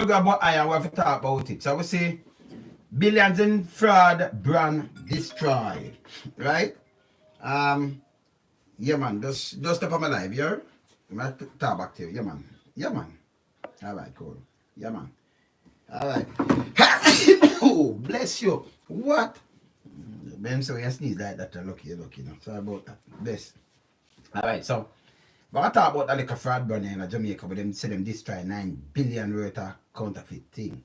about I have to talk about it. So we say billions in fraud brand destroyed. Right? Um yeah man, just step on my life, yeah? I'm gonna talk back to you. Yeah man. Yeah man. Alright, cool. Yeah man. Alright. Oh, bless you. What? Ben so you sneeze like that, lucky, lucky, no. Sorry about that. Bless. Alright, so but I talk about that like a fraud brand in Jamaica, but them say them destroy 9 billion worth of counterfeit thing.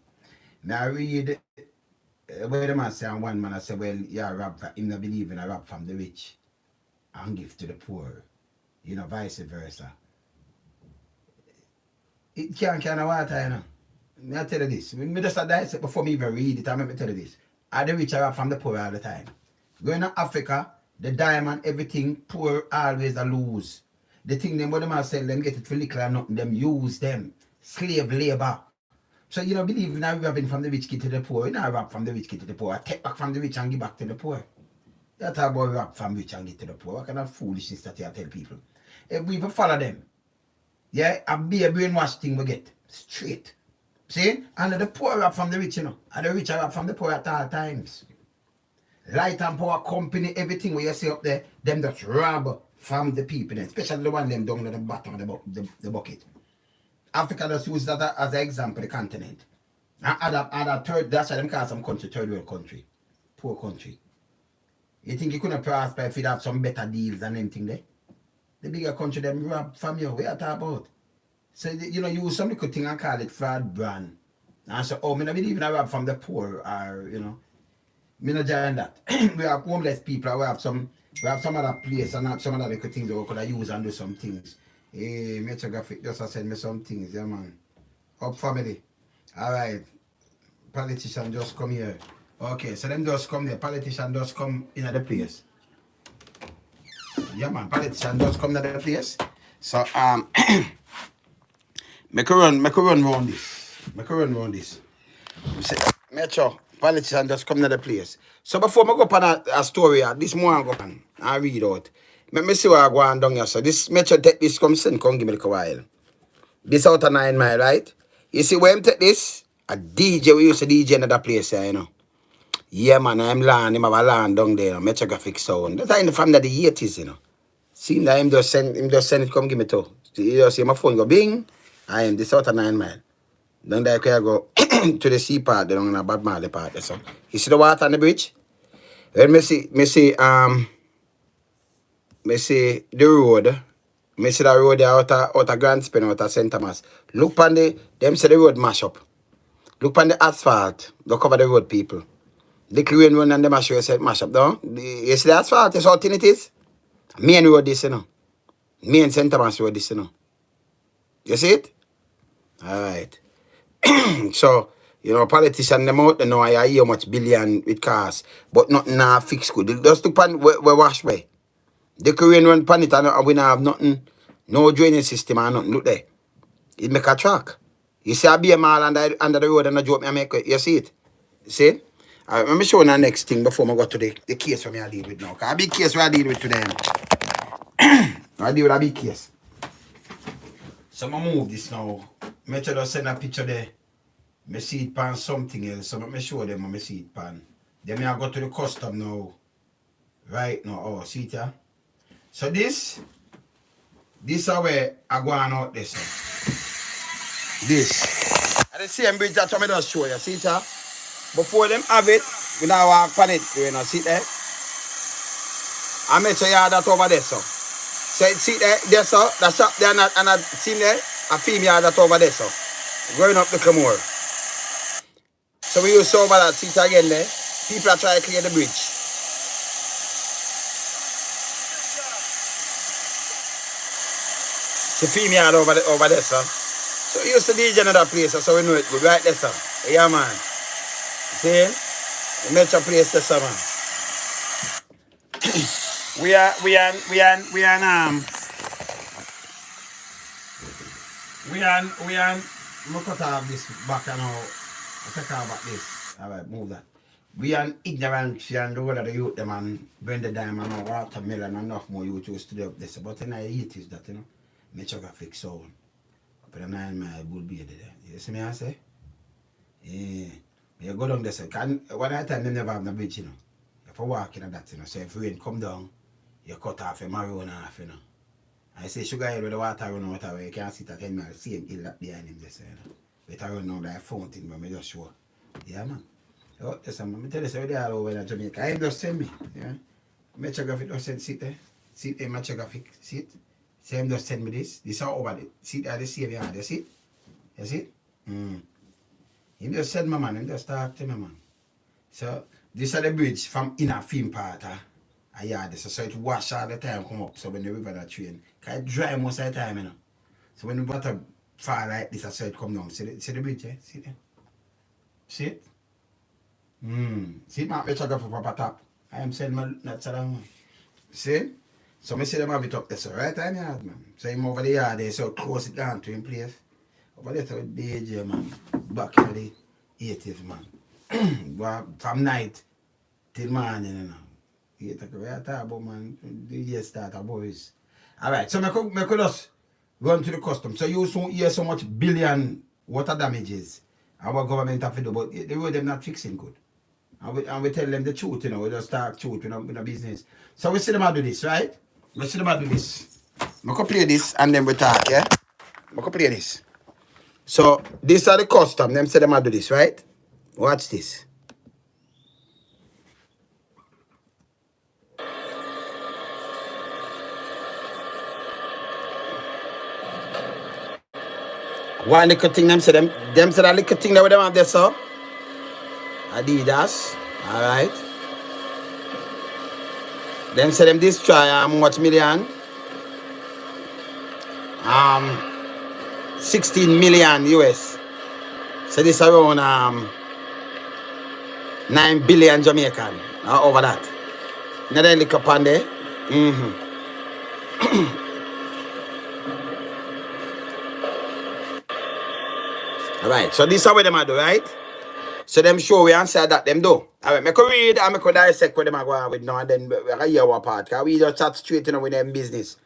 Now I read where the man say and one man I say, well, yeah, rob him not believe in a rob from the rich and give to the poor. You know, vice versa. It can't kind of water, you know. Me I tell you this. Me just a dissect before me even read it, I me tell you this. Are the rich are rob from the poor all the time. Going to Africa, the diamond, everything, poor always a lose. The thing them what them sell them get it for little or nothing, them use them. Slave labor. So you don't believe in robbing from the rich kid to the poor. You not rob from the rich kid to the poor. I take back from the rich and give back to the poor. You talk about rob from rich and give to the poor. What kind of foolishness that you tell people? If we even follow them, yeah, a be a brainwash thing we get. Straight. See? And the poor rob from the rich, you know. And the rich are rob from the poor at all times. Light and power company, everything where you see up there, them just rob from the people, especially the one them down at the bottom of the bucket. Africa just use that as an example, the continent. And other third, that's why them call some country, third world country. Poor country. You think you couldn't prosper if you'd have some better deals and anything there? The bigger country, them rob from you. What you talk about? So, you know, use some little thing and call it fraud brand. And so, oh, me not believe in a rob from the poor or, you know. Me not join that. We have homeless people, we have some other place and some other little things that we could use and do some things. Hey, Metrographic just send me some things, yeah man. Up family. Alright. Politician just come here. Okay, so them just come there. Politician just come in the place. Yeah man, politician just come to the place. So make a run round this. Make a run round this. Metro, politician just come to the place. So before I go up on a story, this morning I go on and read out. Let me see what I go on down here. So this Metro take this come send, come give me a while. This out of 9 Mile, right? You see where I take this? A DJ, we used to DJ in another place here, you know. Yeah man, I'm land, him have a land down there, Metrographic sound. That's in the from the 80s, you know. See that him just send it, come give me two. You just see my phone go bing. I am this out of 9 Mile. Then there I go to the sea part, then on the Bad Marley part there. So you see the water on the bridge? When me see the road. Me see the road there out of Grand Spain, out of St. Thomas. Look on them say the road mash up. Look on the asphalt. Go cover the road, people. The rain run and the mash up down. You see the asphalt, that's how thin it is? Main road this, you know. Main St. Thomas road this, you know. You see it? Alright. So, you know, politicians them out, they know I hear how much billion it costs, but nothing now fix good. They just look pan we wash way. The Korean run pan it and we not have nothing, no drainage system and nothing. Look there. It make a track. You see a beer mall under the road and a joke me make it. You see it? See? Alright, let me show you the next thing before I go to the case where I deal with now. Because a big case where I deal with today. I deal with a big case. So I move this now. Make sure to send a picture there. I see it pan something else. So I show them I see it pan. Then I go to the custom now. Right now. Oh, see it here? So this is where I go on out this. This. And the same bridge that I just show you. See it here? Before them have it, we now walk on it. You know, see there? I make sure you have that over there, so. So see there, so, that's up there, and I see there, a female that over there, so. Going up the more. So we use over that seat again there. People are trying to clear the bridge. The female over there, sir. So we used to DJ in another place, so we know it good, right there, sir. Yeah, man. See? The metro place there, sir, man. We are I'm cut off this back and now. I take off back this. Alright, move that. We are ignorant and all of the youth them and bring the diamond and watermelon and enough more youth used to do up this. But in the 80s that, you know, Metrographic sound. Up in the 9 Mile would be there. You see me I say? Yeah. You go down there, so one at a time, they never have no bridge, you know. If you walk in that, you know, so if rain come down, you cut off a maroon half, you know. I say sugar hill with the water run out of you can't sit at 10 miles, same hill that behind him, just, you know. But I run out like a fountain, but I just show. Yeah, man. Oh, yes, man. I tell you, so they all over in Jamaica. I just send me, yeah. My geographic just send, sit there. Sit there, my geographic, sit. So him just send me this. This all over it. See that the save you see it? You see it? Him just send my man, him just talk to me, man. So this is the bridge from inner film part a yard. So it wash all the time come up. So when the river that train, cause it dry most of the time, you know. So when the water fall like this, so it come down. See the bridge, eh? See it? See it? See it, man, which I got for proper top. I am saying my nuts along. See? So I see them have it up there, so right time yard, man. So him over the yard there, so close it down to him place. Over there to DJ, man. Back in the 80s, man. From night till morning, you know. 8 o'clock, we are talking about, man. The year start, boys. Alright, so I could just run to the custom. So you soon hear so much billion water damages. Our government have to do, but the road them not fixing good. And we tell them the truth, you know. We just talk truth, we no business. So we see them do this, right? We see them do this. I could play this and then we talk, yeah? I could play this. So, these are the custom. Them say them do this, right? Watch this. One little thing them say that little thing that we them have there, so. Adidas. Alright. Them say them destroy much million? 16 million US. So this around 9 billion Jamaican. Over that. Now they look up on there. Alright, so this is what them do, right? So them show we answer that them do. Alright, I could read and I could dissect what them are going with now and then we can hear our part. Because we just chat straight, you know, with them business.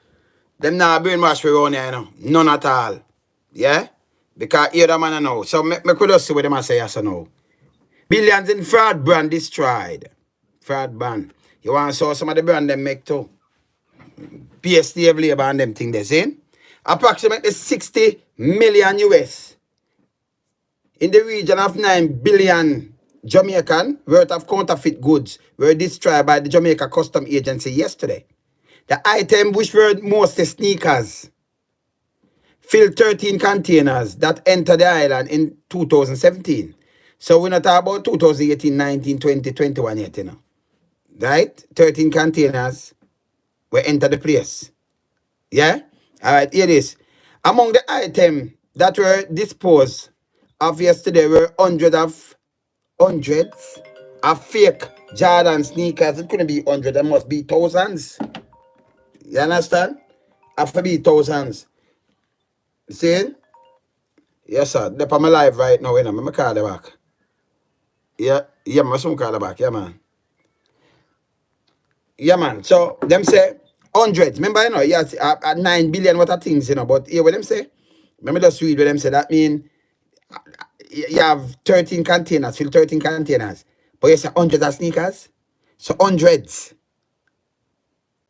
Them not brainwash for around here, you know. None at all. Yeah? Because here the man I know. So I could just see what them say yes or no. Billions in fraud brand destroyed. Fraud brand. You want to saw some of the brand them make too. PSD of labor and them thing they saying. Approximately 60 million US. In the region of 9 billion Jamaican worth of counterfeit goods were destroyed by the Jamaica Customs Agency yesterday. The item, which were mostly sneakers, filled 13 containers that entered the island in 2017. So we're not talking about 2018, 19, 20, 21 yet, you know. Right? 13 containers were entered the place. Yeah? All right, here it is. Among the items that were disposed of yesterday were hundreds of fake Jordan sneakers. It couldn't be hundreds, there must be thousands. You understand? Have to be thousands. See? Yes, sir. They're on my live right now, you know. I'm call them back. Yeah, I'm soon call them back, yeah, man. Yeah, man. So, them say hundreds. Remember, you know, yes, 9 billion worth of things, you know, but here what them say? Remember just read what them say. That mean you have 13 containers, fill 13 containers. But you say hundreds of sneakers. So hundreds.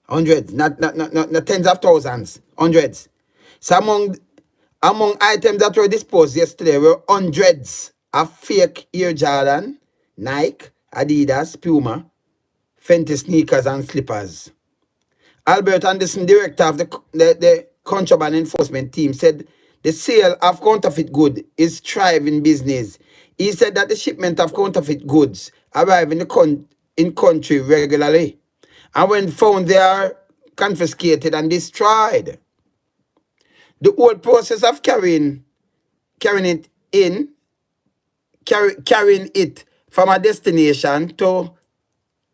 Hundreds. Not tens of thousands. Hundreds. So among items that were disposed yesterday were hundreds of fake Air Jordan, Nike, Adidas, Puma, Fenty Sneakers and slippers. Albert Anderson, director of the Contraband Enforcement Team, said the sale of counterfeit goods is thriving business. He said that the shipment of counterfeit goods arrive in the country regularly. And when found, they are confiscated and destroyed. The whole process of carrying it from a destination to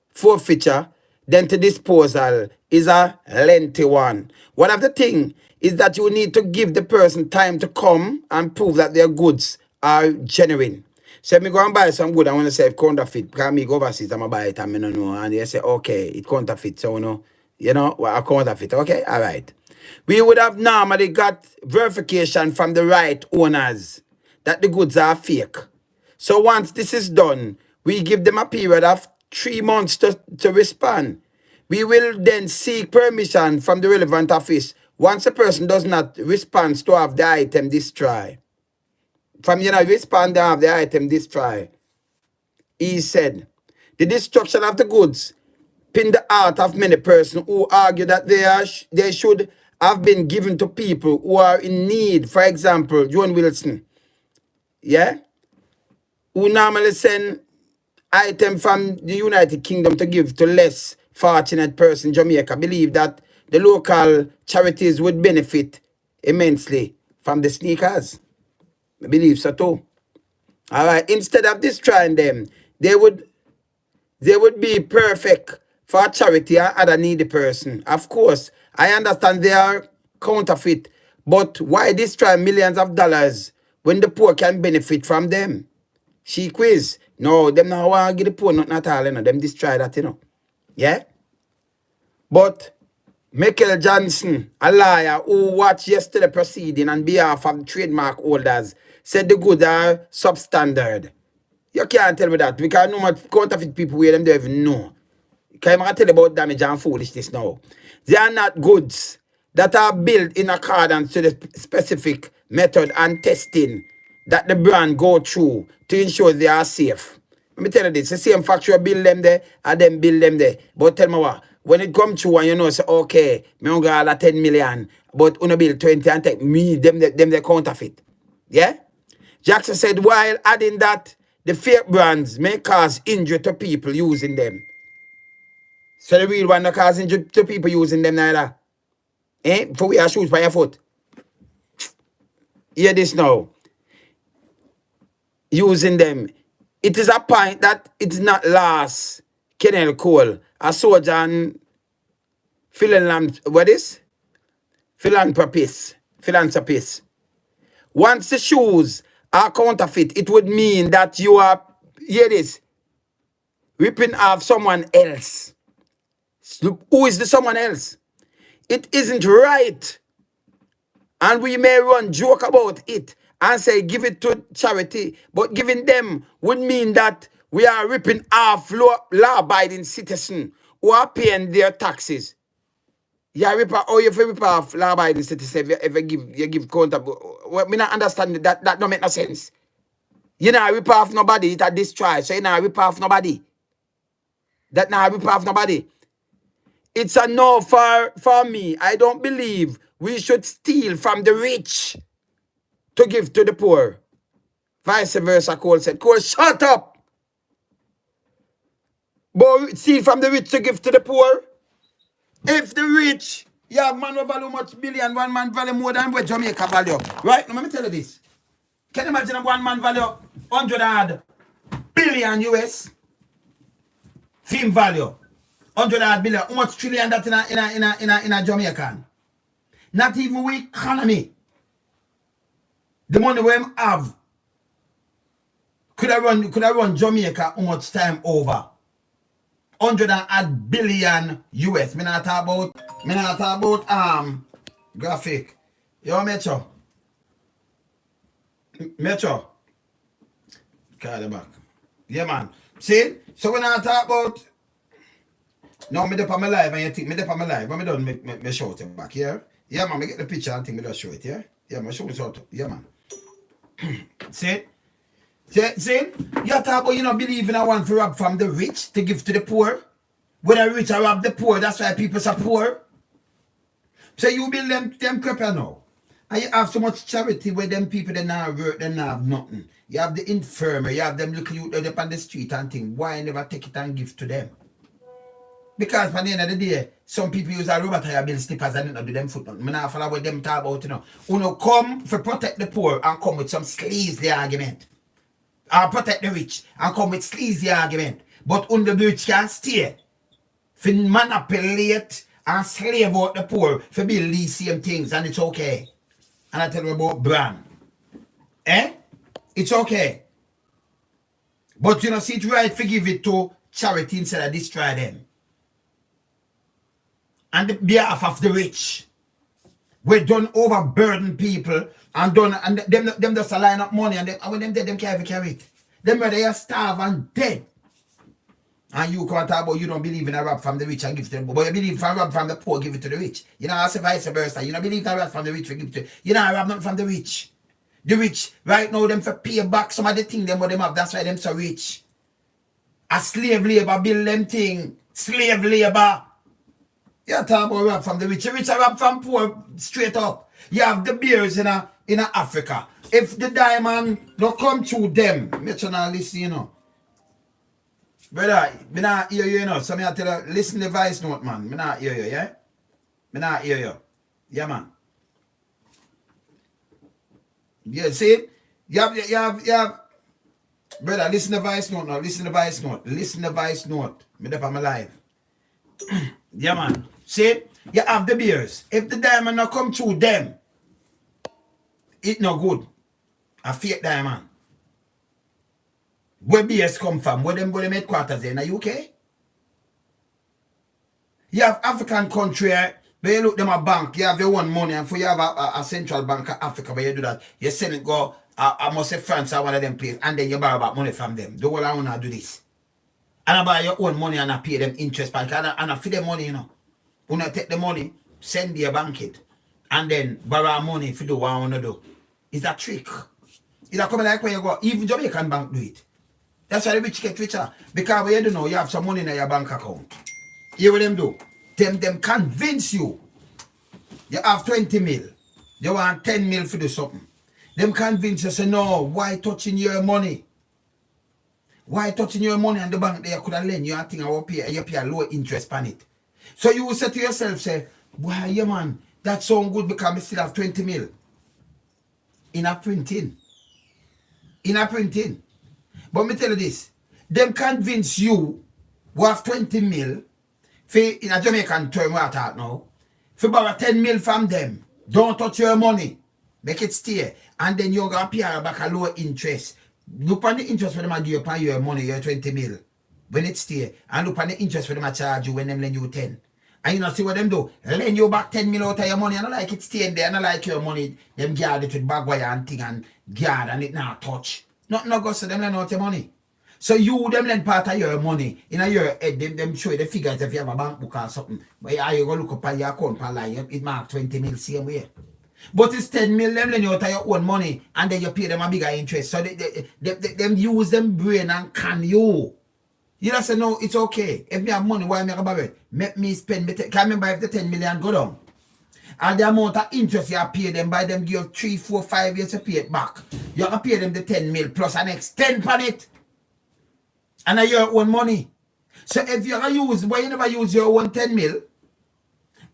forfeiture, then to disposal is a lengthy one. One of the things is that you need to give the person time to come and prove that their goods are genuine. So me go and buy some good, I want to say counterfeit, because me go overseas, I'm going to buy it and I don't know. And they say, okay, it counterfeit, so you know, well, a counterfeit, okay, all right. We would have normally got verification from the right owners that the goods are fake. So once this is done, we give them a period of 3 months to respond. We will then seek permission from the relevant office once a person does not respond to have the item destroyed. From respond to have the item destroyed. He said, the destruction of the goods pin the heart of many persons who argue that they should have been given to people who are in need. For example, John Wilson, yeah, who normally send item from the United Kingdom to give to less fortunate person in Jamaica, believe that the local charities would benefit immensely from the sneakers. I believe so too. All right, instead of destroying them, they would be perfect for a charity and other needy person. Of course, I understand they are counterfeit, but why destroy millions of dollars when the poor can benefit from them? She quiz. No, them not want to give the poor nothing at all, Them destroy that, Yeah? But Michael Johnson, a lawyer who watched yesterday proceeding on behalf of the trademark holders, said the goods are substandard. You can't tell me that because no much counterfeit people where them don't even know. Can I tell you about damage and foolishness now? They are not goods that are built in accordance to the specific method and testing that the brand go through to ensure they are safe. Let me tell you this, the same factory build them there and then build them there. But tell me what, when it come through and say, okay, me don't got all 10 million, but you build 20 and take me, them the counterfeit. Yeah? Jackson said while adding that the fake brands may cause injury to people using them. So the real one that cause injury to people using them neither. For wear shoes by your foot. Hear this now. Using them. It is a point that it is not lost. Kennel Cole, a soldier and philanthropist. Once the shoes are counterfeit, it would mean that you are, hear this, ripping off someone else. Who is the someone else? It isn't right. And we may run joke about it and say give it to charity, but giving them would mean that we are ripping off law-abiding citizens who are paying their taxes. Yeah, rip off law-abiding citizens if you give counter. Well, me not understand that don't make no sense. You know, rip off nobody, it a destroy. So you know, rip off nobody. That now rip off nobody. It's a no for me. I don't believe we should steal from the rich to give to the poor. Vice versa, Cole said. Cole, shut up. But steal from the rich to give to the poor? If the rich, you have man who value much billion, one man value more than what Jamaica value. Right? Now, let me tell you this. Can you imagine one man value 100 billion US? Film value. 100 billion. How much trillion that in a Jamaican? Not even with economy. The money we have could have run Jamaica how much time over? 100 billion US. Me not talk about graphic. Yo, Metro. Call the back. Yeah, man. See? So when I talk about no, me up on my live and you think me up on my live. When me done, me show it back, yeah? Yeah, man, me get the picture and think me just show it, yeah? Yeah, me show it out. Yeah, man. See? You talk about, believe in a one for rob from the rich to give to the poor. When the rich are rob the poor, that's why people are poor. So you build them crapper now. And you have so much charity where them people they not work, they not have nothing. You have the infirmary, you have them little youth up on the street and think, why never take it and give to them? Because by the end of the day, some people use a rubber tire build slippers and not do them foot. I not follow what them talk about, Uno come for protect the poor and come with some sleazy argument. Or protect the rich and come with sleazy argument. But under the rich can stay. For manipulate and slave out the poor for build these same things and it's okay. And I tell you about brand. It's okay. But see it right for give it to charity instead of destroy them. And the behalf of the rich. We don't overburden people and them just line up money and when them dead, them can't even carry it. Them where they are starve and dead. And you can't talk about you don't believe in a rob from the rich and give to them. But you believe from rob from the poor, give it to the rich. You know, that's vice versa. You don't believe in a rob from the rich, we give it to you. Know, rob nothing from the rich. The rich, right now, them for pay back some of the things them what them have. That's why them so rich. A slave labor build them thing. Slave labor. You talk about rob from the rich. The rich are rob from poor straight up. You have the bears in Africa. If the diamond don't come through them, make sure now listen, you know. Brother, me not hear you, you know. So me I tell you, listen the voice note, man. Me not hear you, yeah? Me not hear you. Yeah, man. Yeah, see? You have. Brother, listen the voice note now. Listen the voice note. Listen the voice note. Me up on my live. Yeah, man. See? You have the beers. If the diamond not come through them, it no good. A fake diamond. Where beers come from? Where them headquarters in the UK? You have African country where you look them a bank, you have your own money, and for you have a central bank of Africa where you do that, you send it go, I must say France or one of them places, and then you borrow back money from them. The whole I want to do this. And I buy your own money and I pay them interest back, and I feed them money, you know. When I take the money, send your bank it, and then borrow money if you do what I want to do. It's a trick. It's a coming like where you go, even Jamaican bank do it. That's why the rich get richer. Because when you don't know, you have some money in your bank account. You what them do? Them convince you. You have 20 mil. You want 10 mil for do something. Them convince you, say, no, why touching your money? Why touching your money and the bank there could have lend you and think I will pay, you pay a low interest on it. So you will say to yourself, say, why, yeah, man, that sound good because I still have 20 mil. In a printing. In a printing. But me tell you this, them convince you who have 20 mil, in a Jamaican term we are talking now, if you borrow 10 mil from them, don't touch your money, make it stay, and then you're going to pay back a lower interest. Look on the interest when them give you upon your money, your 20 mil, when it stay, and look on the interest when them charge you when them lend you 10. And you know see what them do? Lend you back 10 mil out of your money, and I like it staying there, and I like your money, them guard it with bag wire and thing, and guard, and it not touch. Nothing no go so them lend out your money. So you them lend part of your money. In a your head, them show you the figures if you have a bank book or something. But you go look up at your account per line, it mark 20 mil same way. But it's 10 mil them lend you out of your own money and then you pay them a bigger interest. So them use them brain and can you. You just say no, it's okay. If me have money, why me have borrow it? Make me spend can I remember if the 10 million go down. And the amount of interest you pay them by them give 3, 4, 5 years to pay it back. You have to pay them the 10 mil plus an next 10 on it. And your own money. So if you use, why you never use your own 10 mil,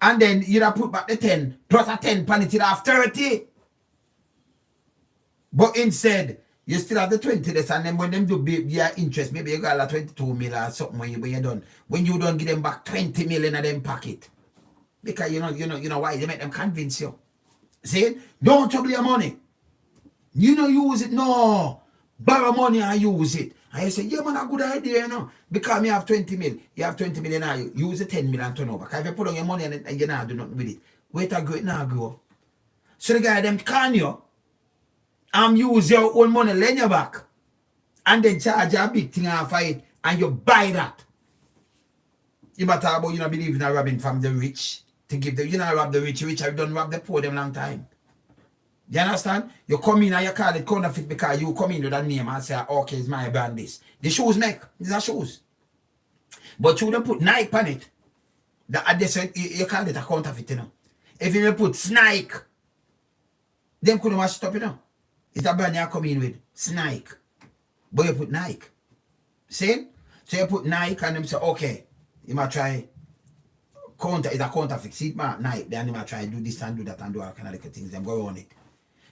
and then you have put back the 10 plus a 10 on it, you have 30. But instead, you still have the 20 this, and then when them do your interest, maybe you got like 22 mil or something when you're done. When you don't give them back 20 mil in them pocket. Because you know why they make them convince you. See? Don't trouble your money. You don't use it, no. Borrow money and use it. And you say, yeah man, a good idea, you know. Because me have 20 mil. You have 20 million now, you use the 10 mil and turn over. Because if you put on your money and you not do nothing with it, wait a great now grow. So the guy them can you use your own money, lend you back. And then charge you a big thing off of it. And you buy that. You matter about you not believe in a robbing from the rich. To give them, you know, rob the rich have done rob the poor them long time. You understand? You come in and you call it counterfeit because you come in with that name and say, okay, it's my brand this. The shoes make, these are shoes. But you don't put Nike on it. You call it a counterfeit, you know. If you put Snike, them couldn't match it up, you know. It's a brand you come in with, Snike. But you put Nike. See? So you put Nike and them say, okay, you might try it's a counterfeit. See it, man, Nike. Then you might try do this and do that and do all kind of little things. Them go on it.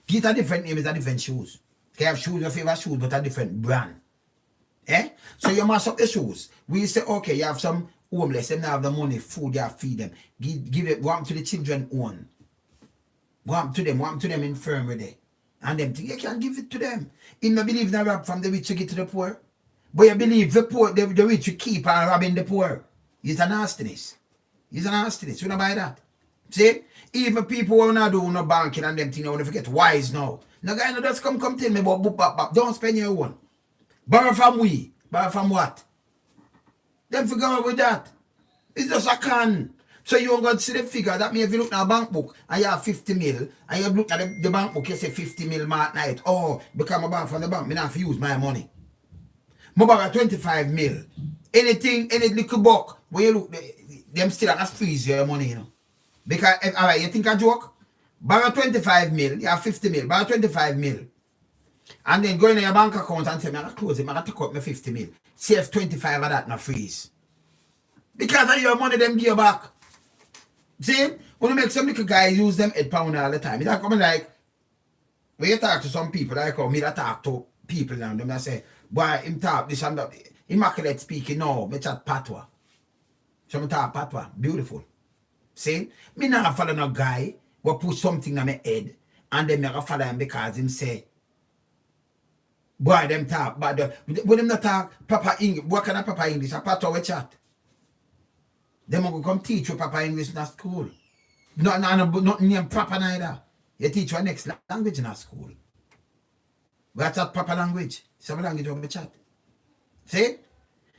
Get a different name, it's a different shoes. You have shoes, your favorite shoes, but a different brand. Eh? So you mash up the shoes. We say, okay, you have some homeless, them have the money, food, you have feed them. Give it, go up to the children own. Go up to them infirmary. And them think you can give it to them. You don't believe in a rob from the rich to get to the poor. But you believe the poor, the rich to keep on robbing the poor. It's a nastiness. It's a nastiness. We don't buy that. See? Even people who not do no banking and them things, you want to forget wise now. No guy no just come tell me about book back. Don't spend your own. Borrow from we. Borrow from what? Them figure out with that. It's just a con. So you don't go see the figure. That means if you look at a bank book and you have 50 mil, and you look at the bank book, you say 50 mil mark night. Oh, because I borrow from the bank, I don't have to use my money. I borrow 25 mil. Any little buck, when you look, them still have to freeze your money, you know. Because, alright, you think a joke? Borrow 25 mil, you have 50 mil, borrow 25 mil. And then go in your bank account and say, I'm going to close it, I'm going to take out my 50 mil. Save 25 of that, not freeze. Because of your money, them give you back. See? When you make some little guys use them £8 all the time. It's coming like, when you talk to some people, like me that talk to people now, them that say, boy, him talk this and that. Immaculate speaking, no, me chat patois. So me talk patois, beautiful. See? Me not follow no guy who put something on my head and then me follow him because him say, boy, them talk, but when them not talk proper English, what kind of proper English? A patois we chat. Them will come teach you proper English in a school. Not name proper neither. You teach your next language in a school. We chat proper language. Some language we chat. See?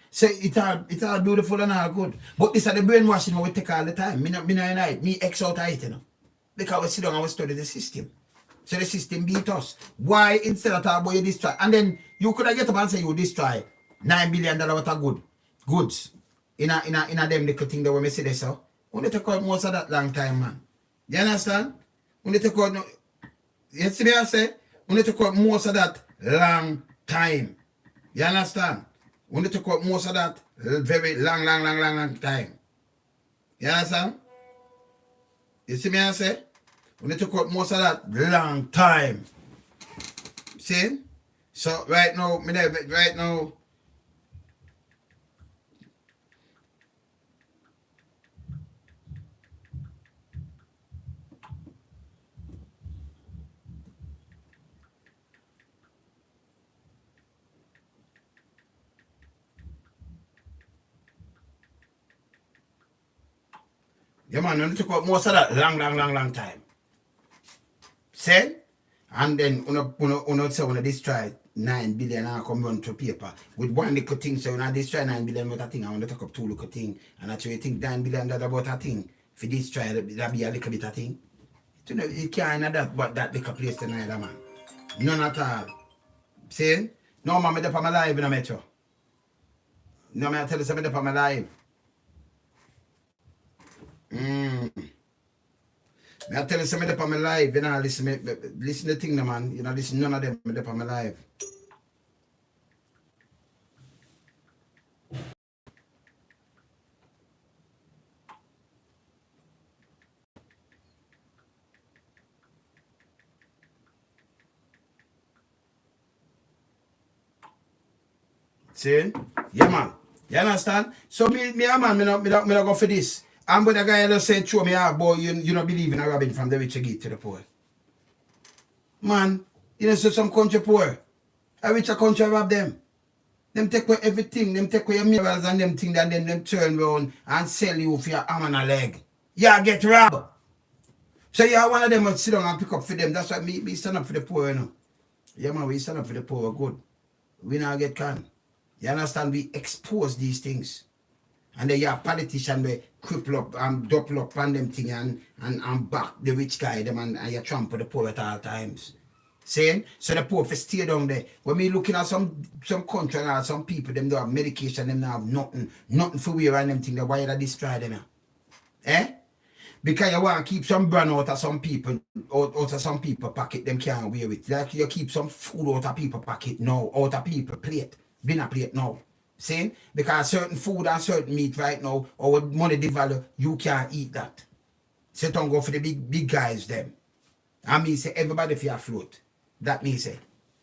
So it's all beautiful and all good. But this is the brainwashing we take all the time. Me X out of it, you know. Because we sit down and we study the system. So the system beat us. Why instead of talking about you destroy? And then you could have get up and say you destroy $9 billion worth of goods. In a them little thing that we say this, so we take out most of that long time, man. You understand? We take out, you see me I say? We take out most of that long time. You understand? We take out most of that very long time. You understand? You see me I say? We take out most of that long time. See? So right now, yeah, man, we took out most of that long time. See? And then, when destroy 9 billion and come run to paper. With one little thing, so when I destroy 9 billion worth of thing, I want to take up 2 little thing. And actually think 9 billion that about a thing. If you destroy, that be a little bit of thing. You know, you can't have that, but that little place tonight, man. None at all. See? No, man, I'm up on my live in a metro. No, man, I tell you something up on my live. I tell you something up on my live, you know, listen to the thing, man. You know, listen, none of them up on my live. See? Yeah, man. You understand? So me man, me not go for this. And but the guy just said, show me half, boy, you don't believe in a robbing from the rich you get to the poor. Man, you know, so some country poor. A richer country rob them. Them take away everything, them take away your mirrors and them things, and then them turn around and sell you for your arm and a leg. Yeah, get robbed. So yeah, one of them will sit down and pick up for them. That's why we stand up for the poor, you know. Yeah, man, we stand up for the poor, good. We not get canned. You understand? We expose these things. And then you have politicians they cripple up and double up on them thing and back the rich guy them and you trample the poor at all times. Saying? So the poor for stay down there. When we looking at some country and some people, them don't have medication, them don't have nothing for wear and them thing, why you destroy them? Eh? Because you want to keep some brand out of some people, out of some people pocket, them can't wear it. Like you keep some food out of people pocket now, out of people plate, dinner plate now. See? Because certain food and certain meat right now, or money devalue, you can't eat that. So don't go for the big guys them. And me say everybody for your float. That me say.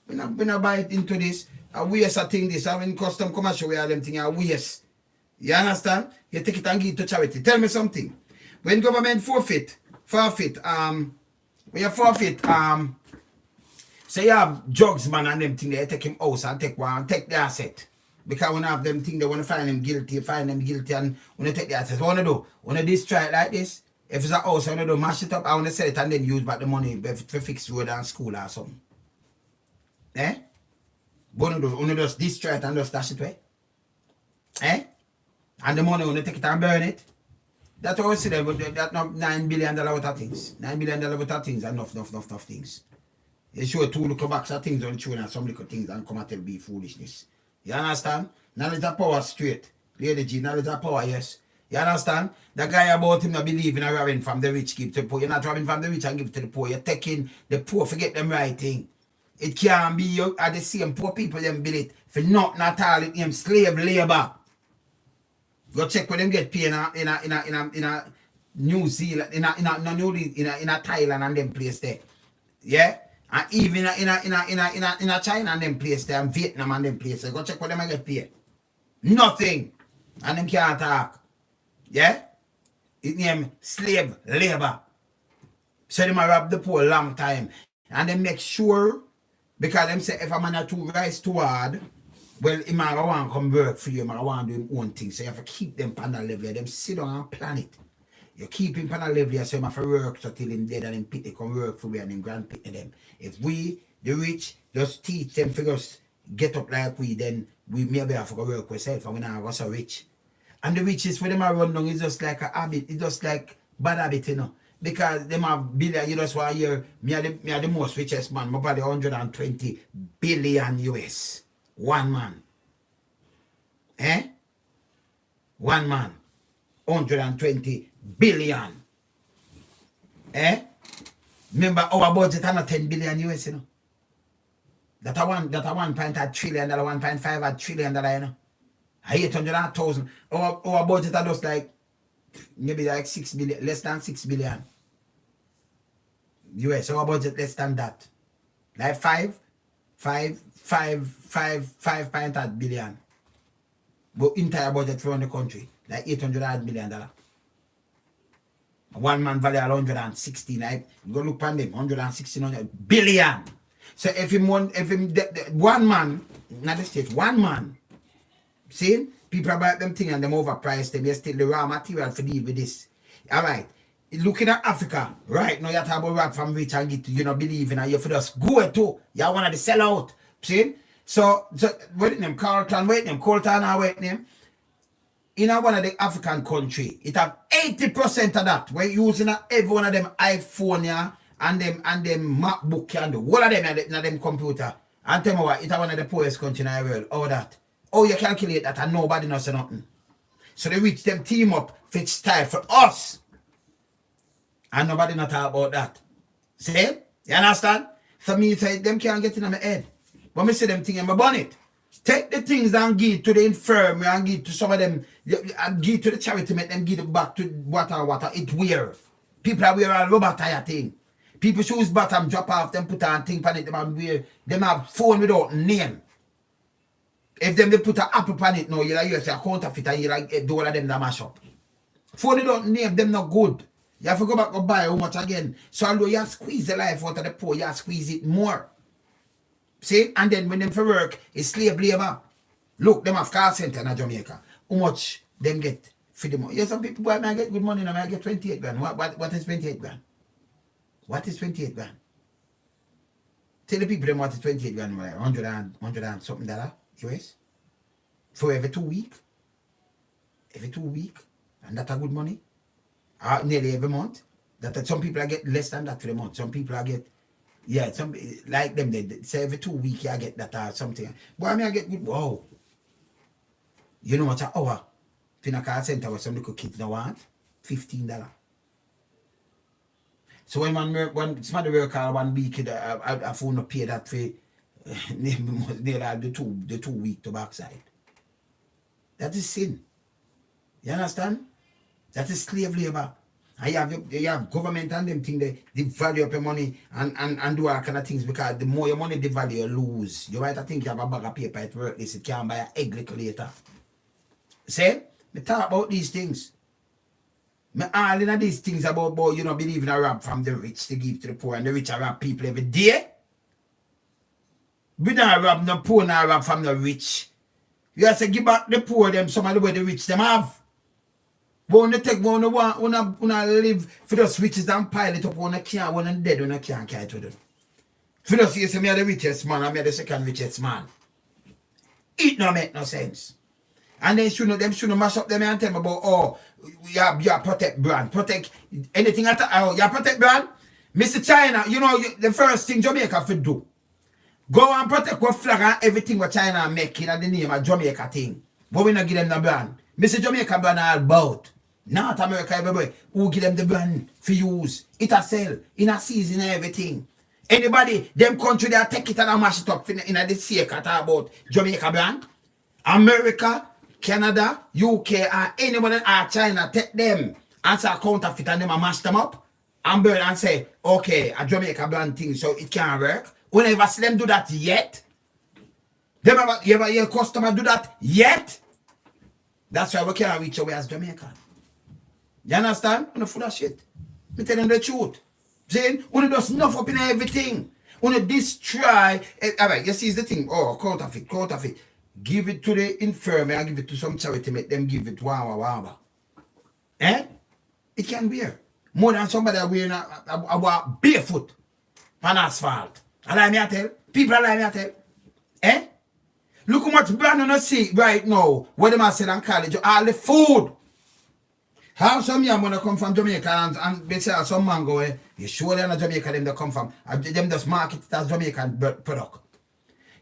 We not buy it into this. A waste a thing this. And when custom commercial we have them thing a waste. You understand? You take it and give it to charity. Tell me something. When government forfeit, when you forfeit, say you have drugs man and them thing they take him out and take the asset. Because when I have them thing they want to find them guilty and when you take the asset, what want to do? When you destroy it like this, if it's a house, I want to do mash it up, I want to sell it and then use back the money to fix road and school or something. Eh? Only just destroy it and just dash it away. Eh? And the money only take it and burn it. That's what I see there, but that not $9 billion worth of things. $9 billion worth of things, enough things. They show 2 little box of things on showing some little things and come at it be foolishness. You understand? Knowledge of power straight. Lady G, knowledge of power, yes. You understand? The guy about him not believing in robbing from the rich, give to the poor. You're not robbing from the rich and give to the poor. You're taking the poor, forget them right thing. It can't be you are the same poor people them build it for not all it name slave labor. Go check where them get paid in a New Zealand, in a Thailand and them place there. Yeah? And even in a China and them place there and Vietnam and them place there. Go check where them get paid. Nothing. And them can't talk. Yeah? It name slave labor. So them rob the poor long time. And they make sure, because them say if a man too rise too hard, well, he might want to come work for you, he might want to do his own thing. So you have to keep them on the level. Them sit down and plan it. You keep him on the level, so you have to work so till him dead and him pit they come work for me and him grandpit them. If we, the rich, just teach them for us get up like we, then we maybe have to go work ourselves and we not go so rich. And the riches for them are run down is just like a habit. It's just like bad habit, you know. Because them have billion, you just want to hear, me are the most richest man, my body 120 billion US. One man. Eh? One man. 120 billion. Eh? Remember our budget are not 10 billion US, you know. That a 1.5 trillion, $1.5 trillion, you know. 800,000. Our budget are just like maybe like 6 billion, less than 6 billion. US, our budget less than that. Like 5.8 billion. But entire budget for the country, like $800 million. One man value 116, right? You go look on them, 116 billion. So if one man, not the state, one man, see, people about them thing and them overpriced them, you still the raw material for deal with this. All right. Looking at Africa, right now you talk about rob from rich and get to, you know, believe in it, you for just go it too. You want to sell out. See? So what name? Colton or what name? In one of the African country, it have 80% of that. We're using every one of them iPhone yeah, and them MacBook and the whole of them in them computer. And tell me what, it's one of the poorest country in the world. All that. Oh, you calculate that and nobody knows nothing. So they reach them team up, fit style for us. And nobody not talk about that. See? You understand? So me say them can't get in my head. But me say them thing in my bonnet. Take the things and give to the infirmary and give to some of them and give to the charity, make them give it back to water. It wear. People are wear a rubber tire thing. People shoes bottom drop off, them put on thing on it, them wear them have phone without name. If them they put an apple on it now, you like say a counterfeit and you like do all of them that mash up. Phone without name, them not good. You have to go back and buy how much again. So although you squeeze the life out of the poor, you squeeze it more. See? And then when them for work, it's slave labor. Look, them have call center in Jamaica. How much them get for the money? Yeah, some people boy, I get good money now, I get 28 grand. What is 28 grand? What is 28 grand? Tell the people them what is 28 grand, 100 and something dollar US. For every 2 weeks. Every 2 weeks. And that's a good money. Nearly every month. That some people I get less than that for the month. Some people I get, yeah, some like them they say every 2 weeks I get that or something. But I mean I get good. Wow. You know what an hour? In a call center where some little kids don't want? $15. So when somebody work out 1 week, I phone to pay that for nearly the 2 week to backside. That is sin. You understand? That is slave labor. And you have government and them thing they value up your money and do all kind of things because the more your money the value you lose. You might think you have a bag of paper at work this, it can't buy an egg little later. See? Me talk about these things. Me all in these things about you know believing a rob from the rich to give to the poor and the rich are rob people every day. We don't rob no poor nor rob from the rich. You have to give back the poor them some of the way the rich them have. But when they take one live for those riches and pile it up when they can't, when they dead, when they can't carry to them. For those you say me are the richest man, I'm the second richest man. It no make no sense. And then them shouldn't mash up them and tell me about, oh, you protect brand. Protect anything at all. You protect brand. Mr. China, you know, the first thing Jamaica should do. Go and protect what flag and everything what China make in the name of Jamaica thing. But we not give them the brand. Mr. Jamaica brand all about. North America, everybody. Who give them the brand for use? It a sell. In a season and everything. Anybody, them country, they take it and mash it up in the sea about Jamaica brand. America, Canada, UK, or anyone in China, take them and say counterfeit and them and mash them up and burn and say, okay, a Jamaica brand thing, so it can't work. We never see them do that yet. You ever hear customer do that yet? That's why we can't reach away as Jamaican. You understand? We're full of shit. Me tell them the truth. Saying, we just enough up in everything. We destroy. Alright, you see the thing. Oh, counterfeit. Give it to the infirmary and give it to some charity, make them give it wow. Eh? It can wear. More than somebody wearing a barefoot on asphalt. Allow me to tell. People allow me to tell. Eh? Look how much brand on the see right now. What them are selling in college. All the food. How some young when they come from Jamaica and they say some mango, you sure they're not Jamaica, them they come from. Them just market it as Jamaican product.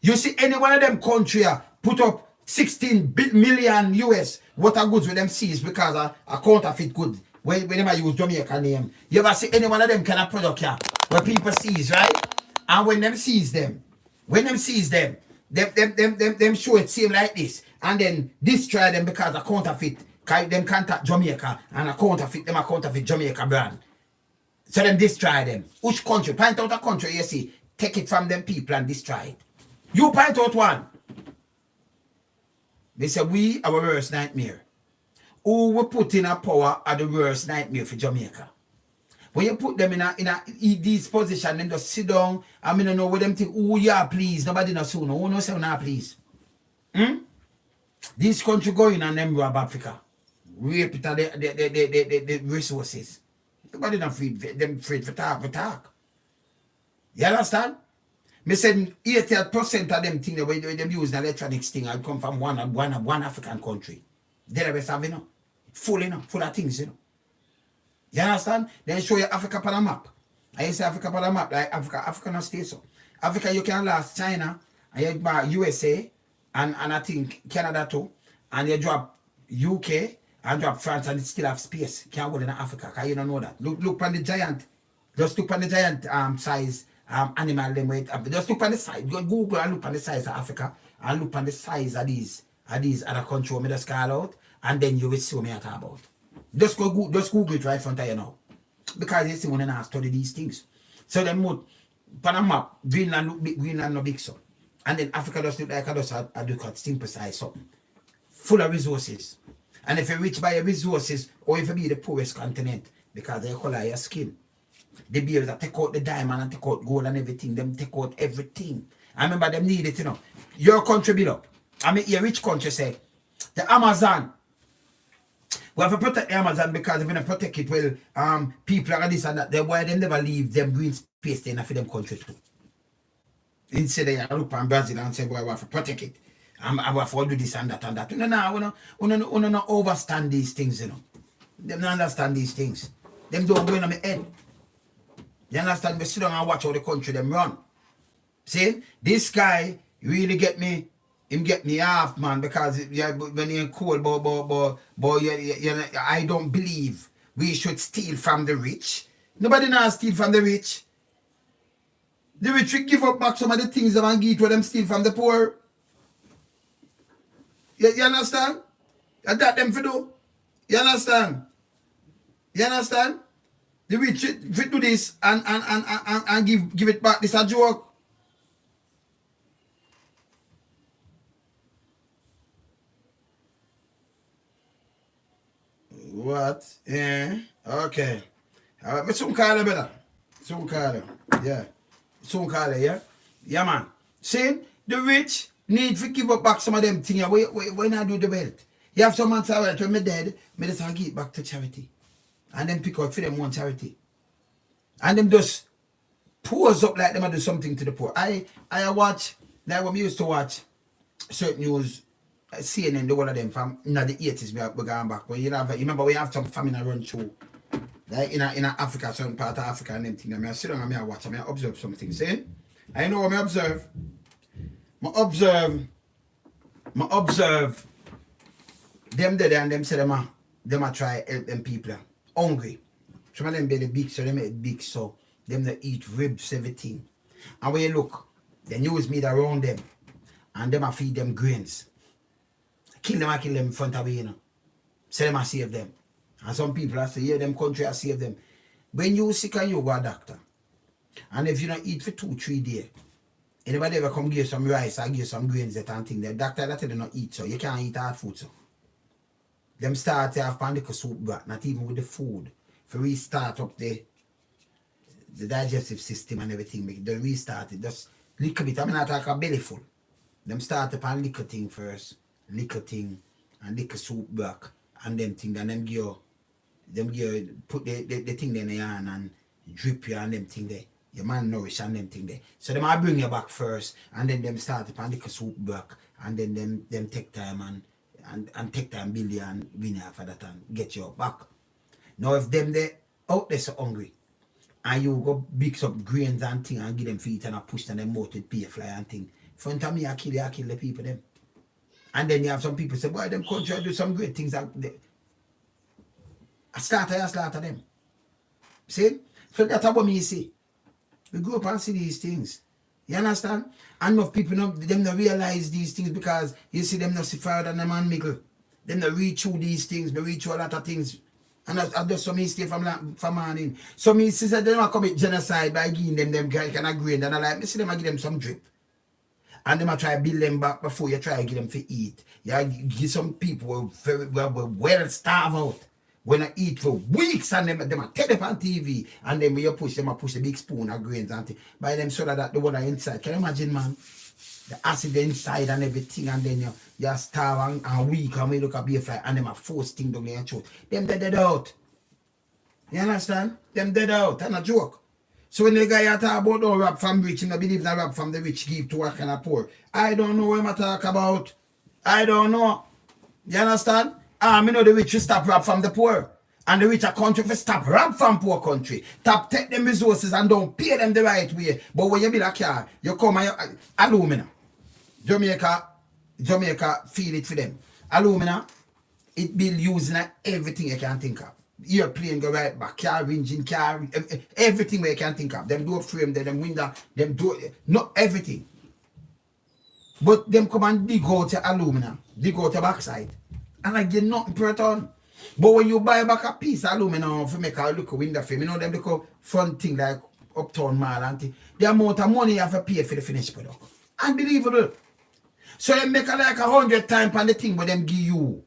You see any one of them country put up 16 million US what are goods with them seize because a counterfeit good. When they use Jamaica name. You ever see any one of them kind of product here where people seize, right? And when them seize them, them show it same like this. And then destroy them because a counterfeit. Them contact Jamaica and a counterfeit Jamaica brand. So them destroy them. Which country? Point out a country you see. Take it from them people and destroy it. You point out one. They say we our worst nightmare. Who we put in a power are the worst nightmare for Jamaica. When you put them in a this position, them just sit down. I mean, I know what them think. Oh yeah, please. Nobody knows soon. Who knows say now, please? This country going and them rob Africa. Rape it and the resources. Nobody not afraid for talk. You understand? Me said 80% of them things when they use the electronics thing I come from one African country. The rest have full of things, you know. You understand? Then show you Africa on a map. I say Africa on a map, like Africa not stay so. Africa you can last China and you drop USA and I think Canada too. And you drop UK and drop France and it still have space. Can't go in Africa, because you don't know that. Look on the giant. Just look on the giant size animal them wait. Just look on the size. Go Google and look on the size of Africa and look on the size of these other countries me just call out and then you will see what me talk about. Just Google it right in front of you now. Because you see when I study these things. So then put on a map, Greenland no big so. And then Africa just look like I do cut simple size something. Full of resources. And if you reach by your resources, or if you be the poorest continent, because they color your skin. The bears that take out the diamond and take out gold and everything, them take out everything. I remember them need it, you know. Your country build up. I mean, your rich country say, the Amazon. We have to protect the Amazon because if we don't protect it, well, people like this and that, they why them never leave them green space there for them country too. Instead they look on Brazil and say, boy, we have to protect it. I have to do this and that and that. No, we don't overstand these things, you know. They don't understand these things. Them don't go in on my head. You understand? We sit down and watch how the country them run. See? This guy really get me, him get me off, man, because when you're cool, I don't believe we should steal from the rich. Nobody now steal from the rich. The rich will give up back some of the things that and give to them steal from the poor. You understand? That them for do. You understand? You understand? The rich fit do this and give it back. This a joke. What? Yeah. Okay. But soon call her better. Soon call her. Yeah. Soon call her, yeah? Yeah, man. See? The rich need to give up back some of them things. When I do the wealth. You have some man say, well, when me dead, me just give it back to charity. And then pick out for them one charity. And them just pose up like them and do something to the poor. I watch, like what we used to watch, certain news, CNN, the one of them from in the 80s, we're going back. When you remember we have some famine run through. Like in Africa, certain part of Africa and them things. I sit down and I watch, I observe something. See? I know what I observe. I observe them there and them say them a try help them people. Hungry. Some of them belly big, so they make big, so them they eat ribs, everything. And when you look, the news media around them, and them a feed them grains. Kill them in front of you, you know. Say them a save them. And some people I say, yeah, them country I save them. When you sick and you go a doctor, and if you don't eat for 2-3 days, anybody ever come give you some rice or give you some grains that and thing, the doctor that tell you not eat, so you can't eat hard food, so. Them start to have pandika soup back, not even with the food. For restart up the digestive system and everything, they restart it. Just lick a bit. I mean, I talk a belly full. Them start up and lick a thing first, lick a thing, and lick a soup back, and them thing, and them give put the thing there in the hand and drip you and them thing there. Your man nourish and them thing there. So them I bring you back first, and then them start up and lick a soup back, and then them take time and take time build you and win you for that and get you back. Now if them they out there so hungry, and you go mix up grains and thing and give them feet and I push them mouth with pay fly and thing. Front of me I kill the people them. And then you have some people say, boy, them country do some great things. I slaughter them. See? So that's what me see. We grow up and see these things. You understand? And enough people them not realize these things because you see them not see further than the man mickle. Them not reach through these things, they reach through a lot of things. And I just so me stay from morning. So me see that they don't commit genocide by giving them kind of grain. And I like, me see them I give them some drip. And them I try to build them back before you try to give them to eat. Yeah, give some people very well starved out. When I eat for weeks and them I take them on TV and then when you push them, I push a big spoon of grains and things. By them so that the water inside. Can you imagine, man? The acid inside and everything, and then you starve and weak and we look at beer fly and them a force thing down their throat. Them dead out. You understand? Them dead out, and a joke. So when the guy talk about don't rob from rich, and I believe that rob from the rich give to work and a poor. I don't know what I talk about. I don't know. You understand? Me know the rich will stop rob from the poor. And the rich a country for stop rob from poor country. Stop take them resources and don't pay them the right way. But when you build a car, you come and aluminum. Jamaica feel it for them. Alumina, it build using everything you can think of. Airplane go right back, car engine, car, everything where you can think of. Them door frame, them window, them door, not everything. But them come and dig out the alumina, dig out the backside. And I get nothing per ton. But when you buy back a piece of aluminum for make a look window frame, you know them look front thing like Uptown Mall and thing. The amount of money you have to pay for the finished product. Unbelievable. So they make a like 100 times on the thing but them give you.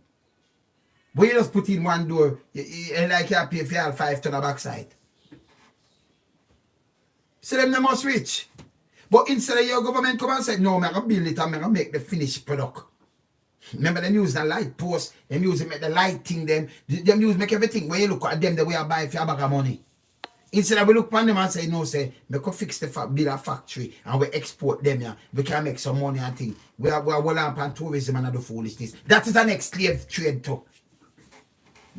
But you just put in one door, and like you pay for all 5 to the backside. So them they must rich. But instead of your government come and say, no, I'm going to build it and I'm going to make the finished product. Remember them use the light post, them use make the light thing, them use make everything. When you look at them, the way I buy for a bag of money. Instead of we look at them and say, no, say, we can fix the build a factory and we export them, yeah. We can make some money and things. We are well on tourism and other foolishness. That is an ex-slave trade too.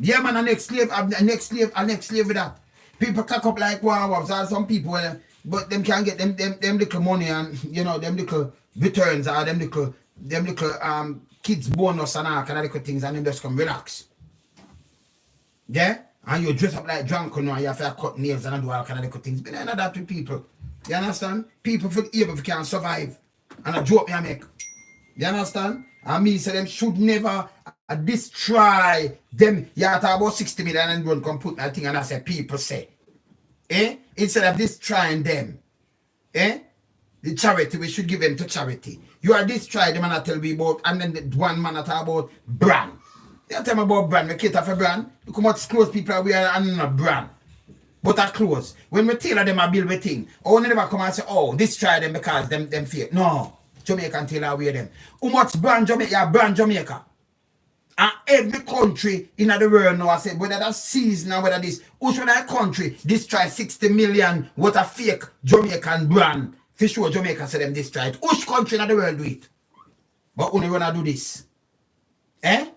Yeah, man, an ex-slave with that. People cock up like wow, some people, but them can get them little money and you know them little returns or them little kids bonus and all kind of little things and them just come relax. Yeah? And you dress up like drunk and you have to cut nails and do all kind of little things. But none of that with people. You understand? People feel able if can survive. And a joke me I make. You understand? And me say them should never destroy them. You talk about 60 million and don't come put that thing and I say people say. Instead of destroying them. The charity, we should give them to charity. You are destroy them and I tell me about, and then the one man I talk about brand. You tell me about brand, we cater for brand. Look how much clothes people are wearing and not brand. But are clothes. When we tailor them a build with thing, only never come and say, oh, destroy them because them fear. No. Jamaican tailor wear them. How much brand Jamaica? Yeah, brand Jamaica. And every country in the world now I say, whether that's season or whether this, which one country destroy 60 million what a fake Jamaican brand. For sure Jamaica say them destroy it. Which country in the world do it? But only when I do this. Eh?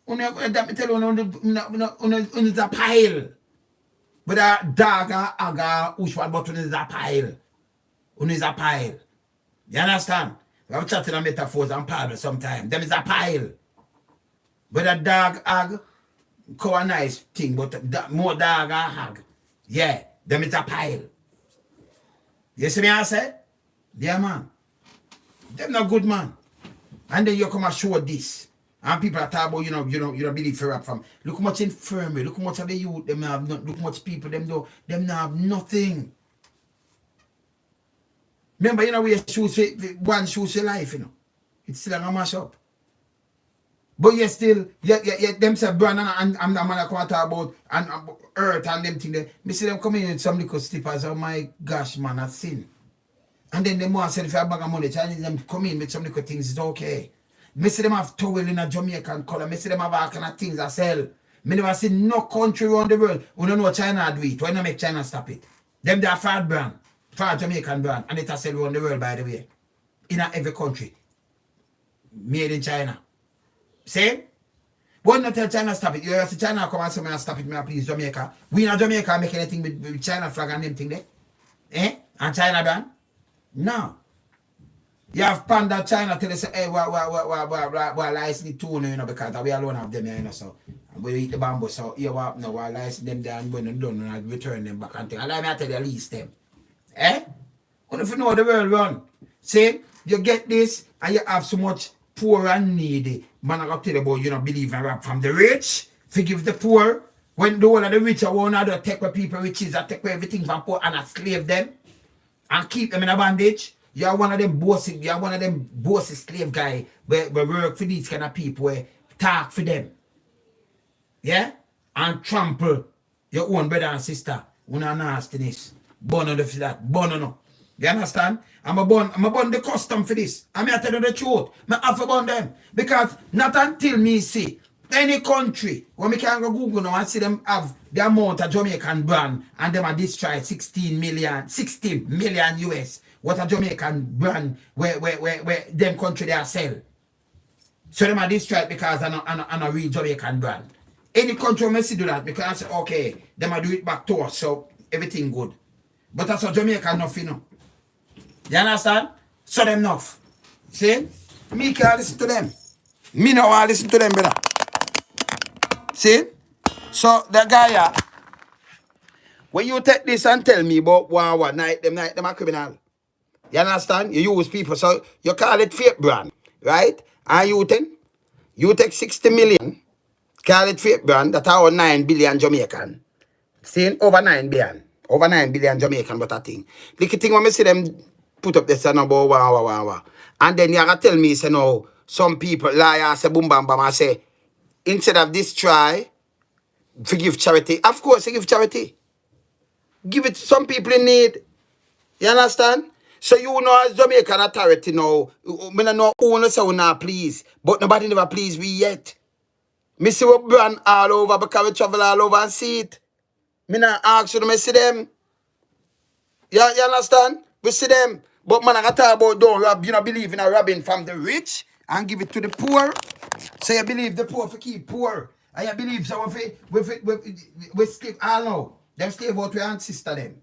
Only that me tell you, only is a pile. But a dog, aga, which one, but only is a pile. Only is a pile. You understand? We have chatting on metaphors and parables sometimes. Them is a pile. But a dog, ag, co a nice thing, but more dog, hag. Yeah, them is a pile. You see me I say? Yeah, man. Them not good, man. And then you come and show this. And people are talking about, you don't believe for rap from. Look how much infirmary, look how much of the youth, them have not, look how much people, them have nothing. Remember, we one shoe say life, It's still a mash up. But you still, them say brand and the man I come and talk about and earth and them thing there. Me see them coming in with some little slippers. Oh my gosh, man, that's sin. And then them want to say if you have a bag of money, Chinese them come in with some little things, it's okay. Me see them have towel in a Jamaican color. Me see them have all kind of things I sell. Me never see no country around the world who don't know China do it. Why not make China stop it? Them they are fat brand, fat Jamaican brand, and it has sell around the world, by the way. In every country. Made in China. See? Why not tell China stop it? You see China come and say, me stop it, me please Jamaica. We in Jamaica make anything with China flag and them thing there? Eh? And China brand? No. You have Panda China tell us, hey, we license it too, because we alone have them here, so we eat the bamboo, so you want no, we license them there and when they're done, and return them back and things. And let me tell you, lease them. Eh? What if you know the world run? See, you get this, and you have so much poor and needy. Man, I got to tell you about, believe in rap from the rich, forgive the poor. When the whole of the rich are one other, take where people riches, and take where everything from poor and slave them, and keep them in a bondage. You're one of them bossy slave guy where work for these kind of people where talk for them. Yeah? And trample your own brother and sister. Una nastiness. Burn on for that. Burn on. You understand? I'm a burn the custom for this. I'm here to tell you the truth. I have to burn them. Because not until me see any country when we can go Google now and see them have the amount of Jamaican brand and them are destroyed 16 million US. What a Jamaican brand where them country they are sell. So them are destroyed because I'm a real Jamaican brand. Any country may see do that because I say, okay, them are do it back to us, so everything good. But that's a Jamaican enough, You understand? So them enough. See? Me can't listen to them. Me no want to listen to them, brother. See? So the guy, when you take this and tell me about what night them are criminal. You understand? You use people, so you call it fake brand, right? And you take 60 million, call it fake brand, that's our 9 billion Jamaican. See, over 9 billion. Over 9 billion Jamaican, but I think. The thing when I see them put up this number, wow. And then you gotta tell me, say no, some people lie, I say boom bam bam, I say, instead of this try, forgive charity. Of course, I give charity. Give it to some people in need. You understand? So as Jamaican authority now, me no know who no say we not please, but nobody never please we yet. Me see what brand all over because we travel all over and see it. Me not ask you to see them. You understand? We see them. But man, I talk about don't rob, believe in a robbing from the rich and give it to the poor. So you believe the poor for keep poor. And you believe so we slave all now. Them slave out we ancestor them.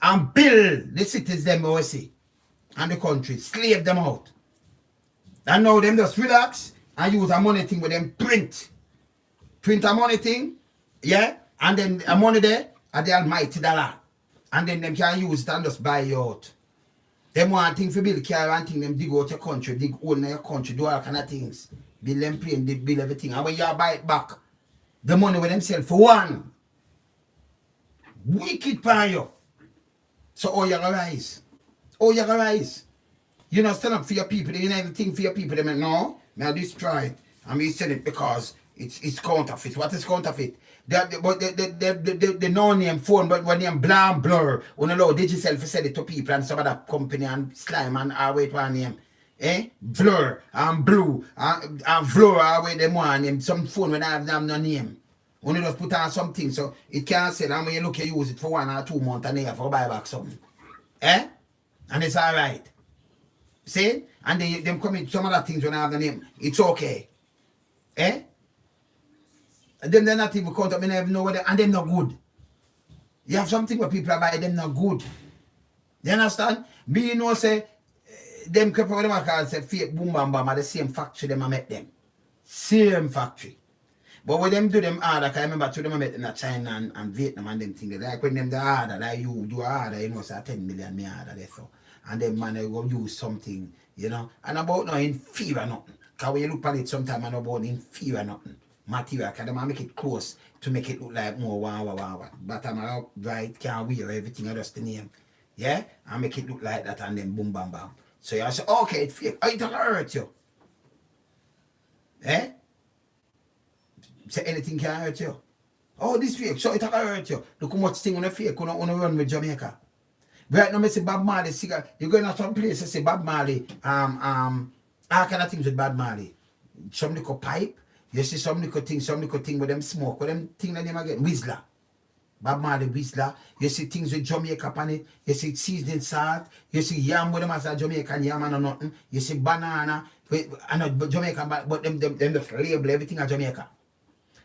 And build the cities them we see. And the country. Slave them out. And now them just relax and use a money thing with them print. Print a money thing. Yeah. And then a money there at the almighty dollar. And then them can use it and just buy you out. Them want thing for build car and thing them dig out your country, dig hole in your country, do all kind of things. Build them plane, build everything. And when you buy it back, the money with them sell for one. Wicked for you. So how you gonna rise? How you gonna rise? You not stand up for your people, you know everything for your people. They mean, no, I destroy it. And we sell it because it's counterfeit. What is counterfeit? The no-name phone, but when you blam blur, when you know digital for sell it to people and some other company and slime and wait one name. Blur and blue and blur away them one name. Some phone when I have no name. When you just put on something so it can't sell and when you look you use it for 1 or 2 months and you have to buy back something. And it's alright. See? and they them commit some other things when I have the name, it's okay. Eh? And them they're not even count up, I never know whether, and them not good. You have something where people are buy them not good. You understand? Me, you know, say, them people, what them I call, say, fake boom bam bam, are the same factory them I met them. Same factory. But when them do them harder, I remember to them I met them in China and Vietnam and them things. Like when them do harder, like you do harder, you know, say 10 million me harder there so. And then man, they go use something, you know. And about no inferior nothing. Because when you look at it sometimes, I know about inferior nothing. Material, because they make it close to make it look like more wow. But I'm out right, can't wear everything, I just the name. Yeah? And make it look like that and then boom bam bam. So you say, okay, it's fake. Oh, it don't hurt you. Eh? Say anything can hurt you. Oh, this fake, so it don't hurt you. Look how much thing on the fake, on run with Jamaica. Right now, I say Bob Marley cigar. You go to some place, I say Bob Marley, all kind of things with Bob Marley. Some little pipe. You see some little thing with them smoke, with them thing that them again, Whistler. Bob Marley Whistler. You see things with Jamaica on it. You see seasoning salt. You see yam with them as a Jamaican yam and nothing. You see banana. I know Jamaica, but them just label everything as Jamaica.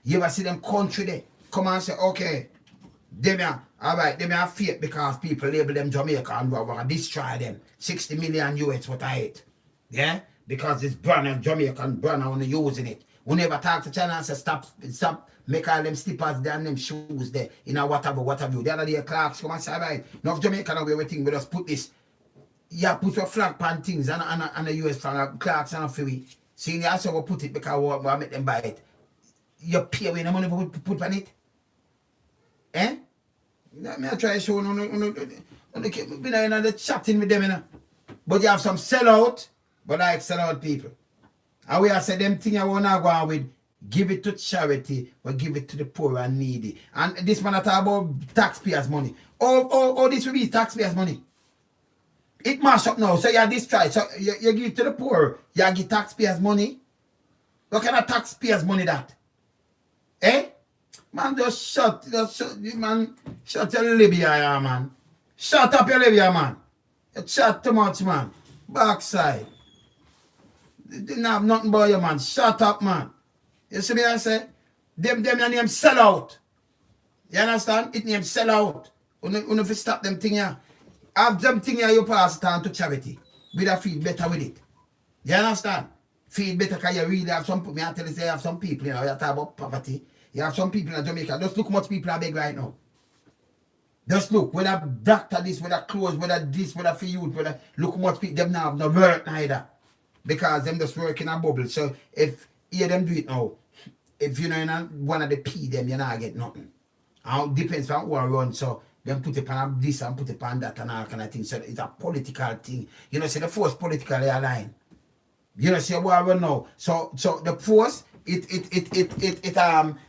You ever see them country there? Come and say, okay, them are, all right, them are fake because people label them Jamaica and we're destroy them. 60 million US what I hate. Yeah? Because it's brand and Jamaican brand and only using it. We never talk to China and say stop, make all them slippers there and them shoes there, in a whatever. The other day, Clarks come and say, right, enough Jamaican and everything, we just put this. Yeah, put your flag pan things and the US flag, Clarks and a free. See, you also put it because we make them buy it. You pay when the money for put on it. Eh? Me I try to show you, been in the chatting with them, you know. But you have some sellout, but I like sellout people. And we have said them thing I want to go on with, give it to charity or give it to the poor and needy. And this man talk about taxpayers' money. Oh, this will be taxpayers' money. It mash up now. So you have this try. So you give it to the poor, you give taxpayers' money. What kind of taxpayers' money that? Eh? Man, just shut your Libya, man. Shut up your Libya, man. You chat too much, man. Backside. Didn't have nothing about you, man. Shut up, man. You see me I say? Them name sell out. You understand? It name sell out. If you stop them thing here. Have them thing here you pass it on to charity. We da feel better with it. You understand? Feel better because you really have some people. I tell you, say you have some people, you know, you talk about poverty. You have some people in Jamaica. Just look how much people are big right now. Just look, whether doctor this, whether clothes, whether this, whether for youth, whether look how much people them now have no work neither. Because them just work in a bubble. So if you them do it now, if you know you're not one of the P them, you're not get nothing. And it depends on who run. So them put it on this and put it on that and all kind of thing. So it's a political thing. You know, see the force politically aligned. You know, see what I run now. So the force it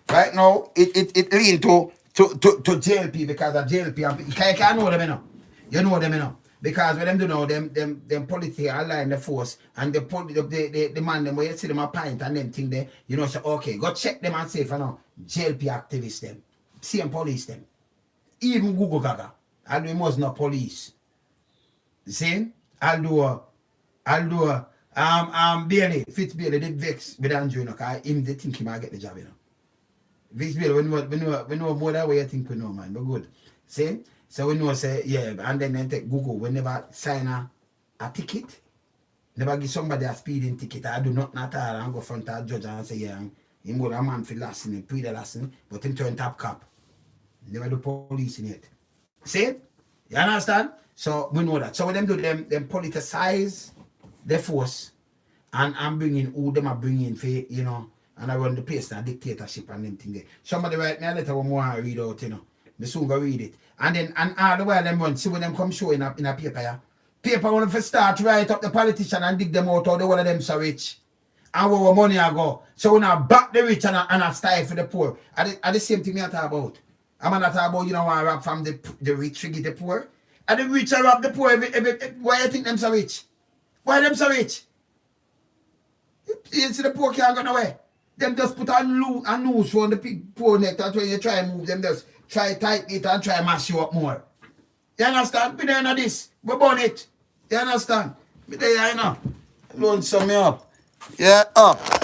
right now it lean to JLP because of JLP. You can't know them, you know. You know them, you know. Because when them do know them politics align the force and the man them where you see them a pint and them thing there, you know, say okay, go check them and say for now, JLP activists them, same police them. Even Google Gaga. And we must not police. See? I'll do Bailey, Fitz Bailey, they vex with Andrew, you know, because him they think he might get the job, you know. Fitz Bailey, we know more that way you think we know, man. We're good. See? So we know say, yeah, and then take Google, we never sign a ticket, never give somebody a speeding ticket. I do not at all and go front of a judge and say, yeah, him go a man for lesson, pre the lesson, but him turn top cop. Never do police in it. See? You understand? So we know that. So when them do them politicize the force and bringing who them are bringing for, you know, and I run the place now, dictatorship and them thing there. Somebody write me a letter one more I read out, you know. Me soon go read it. And then and all the while them run, see when them come show in a paper, yeah. Paper want to start write up the politician and dig them out all the one of them so rich. And where money I go. So when I back the rich and I stifle the poor. Are the same thing I talk about. I'm not talking about, you know, I rob from the rich to get the poor. And the rich I rob the poor why you think them so rich? Why them so rich? You see the poor can't go nowhere. Them just put a noose on the poor neck. That's when you try and move them, just try tighten it and try and mash you up more. You understand? We there in this. We burn it. You understand? We there, you know. Loan sum me up. Yeah, up.